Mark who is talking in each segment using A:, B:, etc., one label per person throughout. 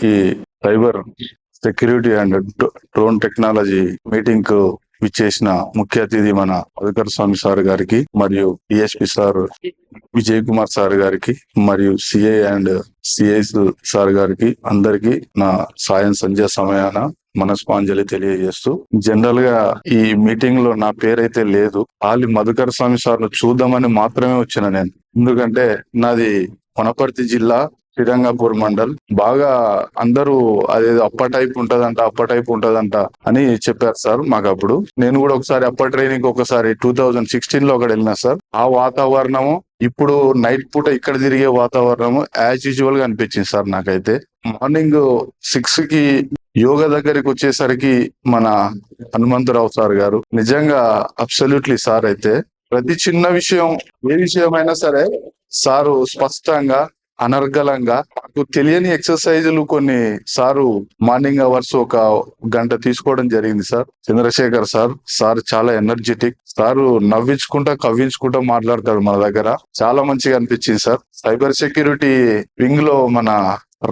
A: ఈ cyber security and drone technology meeting కు విచ్చేసిన ముఖ్య అతిథి మన మధుకర్ స్వామి సార్ గారికి మరియు DSP sir Vijay Kumar sir గారికి మరియు సిఐ అండ్ సిఐస్ సార్ గారికి అందరికి నా సాయం సంధ్య సమయాన మనస్పాంజలి తెలియజేస్తూ, జనరల్ గా ఈ మీటింగ్ లో నా పేరైతే లేదు. ఖాళీ మధుకర్ స్వామి సార్ ను చూద్దామని మాత్రమే వచ్చిన నేను. ఎందుకంటే నాది వనపర్తి జిల్లా శ్రీరంగపూర్ మండల్. బాగా అందరూ అదేదో అప్ప టైప్ ఉంటదంట అని చెప్పారు సార్ మాకు. అప్పుడు నేను కూడా ఒకసారి అప్ప ట్రైనింగ్ ఒకసారి 2016 లో ఒకటి వెళ్ళినా సార్. ఆ వాతావరణము ఇప్పుడు నైట్ పూట ఇక్కడ తిరిగే వాతావరణము యాజ్ యూజువల్ గా అనిపించింది సార్ నాకైతే. మార్నింగ్ 6 కి యోగా దగ్గరికి వచ్చేసరికి మన హనుమంతరావు సార్ గారు నిజంగా అబ్సల్యూట్లీ సార్ అయితే ప్రతి చిన్న విషయం, ఏ విషయమైనా సరే సారు స్పష్టంగా అనర్గళంగా, నాకు తెలియని ఎక్సర్సైజులు కొన్ని సారు మార్నింగ్ అవర్స్ ఒక గంట తీసుకోవడం జరిగింది సార్. చంద్రశేఖర్ సార్ చాలా ఎనర్జెటిక్ సారు, నవ్వించుకుంటా కవ్వించుకుంటా మాట్లాడతాడు మన దగ్గర. చాలా మంచిగా అనిపించింది సార్. సైబర్ సెక్యూరిటీ వింగ్ లో మన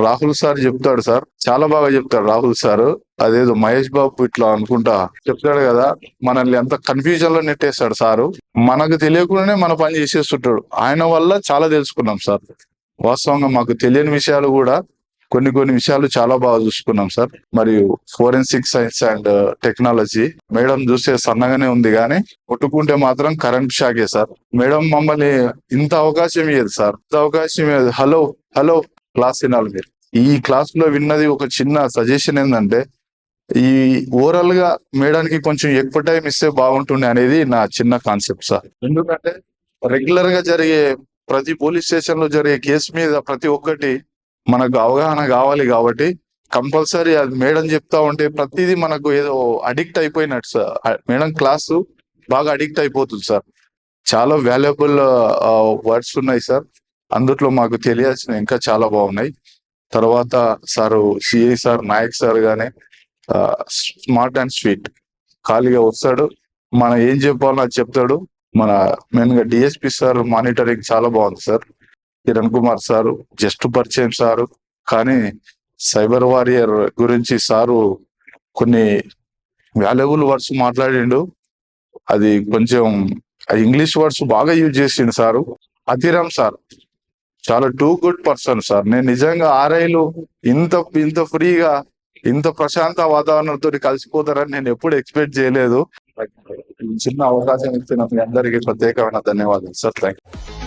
A: రాహుల్ సార్ చెప్తాడు సార్, చాలా బాగా చెప్తాడు రాహుల్ సార్. అదేదో మహేష్ బాబు ఇట్లా అనుకుంటా చెప్తాడు కదా, మనల్ని ఎంత కన్ఫ్యూజన్ లో నెట్టేస్తాడు సారు. మనకు తెలియకుండానే మన పని చేసేస్తుంటాడు. ఆయన వల్ల చాలా తెలుసుకున్నాం సార్. వాస్తవంగా మాకు తెలియని విషయాలు కూడా కొన్ని విషయాలు చాలా బాగా చూసుకున్నాం సార్. మరియు forensic science and technology madam చూస్తే సన్నగానే ఉంది కానీ కొట్టుకుంటే మాత్రం కరెంట్ షాకే సార్. మేడం మమ్మల్ని ఇంత అవకాశం ఇయ్యదు సార్, ఇంత అవకాశం ఇయ్యదు. హలో క్లాస్ వినాలి మీరు. ఈ క్లాస్ లో విన్నది ఒక చిన్న సజెషన్ ఏంటంటే, ఈ ఓవరాల్ గా మేడానికి కొంచెం ఎక్కువ టైం ఇస్తే బాగుంటుంది అనేది నా చిన్న కాన్సెప్ట్ సార్. ఎందుకంటే రెగ్యులర్ గా జరిగే ప్రతి పోలీస్ స్టేషన్ లో జరిగే కేసు మీద ప్రతి ఒక్కటి మనకు అవగాహన కావాలి కాబట్టి కంపల్సరీ అది మేడం చెప్తా ఉంటే ప్రతిదీ మనకు ఏదో అడిక్ట్ అయిపోయినట్టు సార్. మేడం క్లాసు బాగా అడిక్ట్ అయిపోతుంది సార్. చాలా వాల్యుబుల్ వర్డ్స్ ఉన్నాయి సార్. అందుట్లో మాకు తెలియాల్సిన ఇంకా చాలా బాగున్నాయి. తర్వాత sir CI sir, Nayak sir గానే స్మార్ట్ అండ్ స్వీట్, ఖాళీగా వస్తాడు, మనం ఏం చెప్పాలో అది చెప్తాడు. మన మెయిన్ గా డిఎస్పి సార్ మానిటరింగ్ చాలా బాగుంది sir. Kiran Kumar sir just పరిచయం సారు, కానీ సైబర్ వారియర్ గురించి సారు కొన్ని వాల్యుబుల్ వర్డ్స్ మాట్లాడిండు. అది కొంచెం ఇంగ్లీష్ వర్డ్స్ బాగా యూజ్ చేసిండు సారు. అతిరామ్ సార్ చాలా టూ గుడ్ పర్సన్ సార్. నేను నిజంగా ఆర్ఐలు ఇంత ఫ్రీగా ఇంత ప్రశాంత వాతావరణంతో కలిసిపోతారని నేను ఎప్పుడు ఎక్స్పెక్ట్ చేయలేదు. చిన్న అవకాశం ఇచ్చిన మీ అందరికీ ప్రత్యేకమైన ధన్యవాదాలు సార్. Thank you.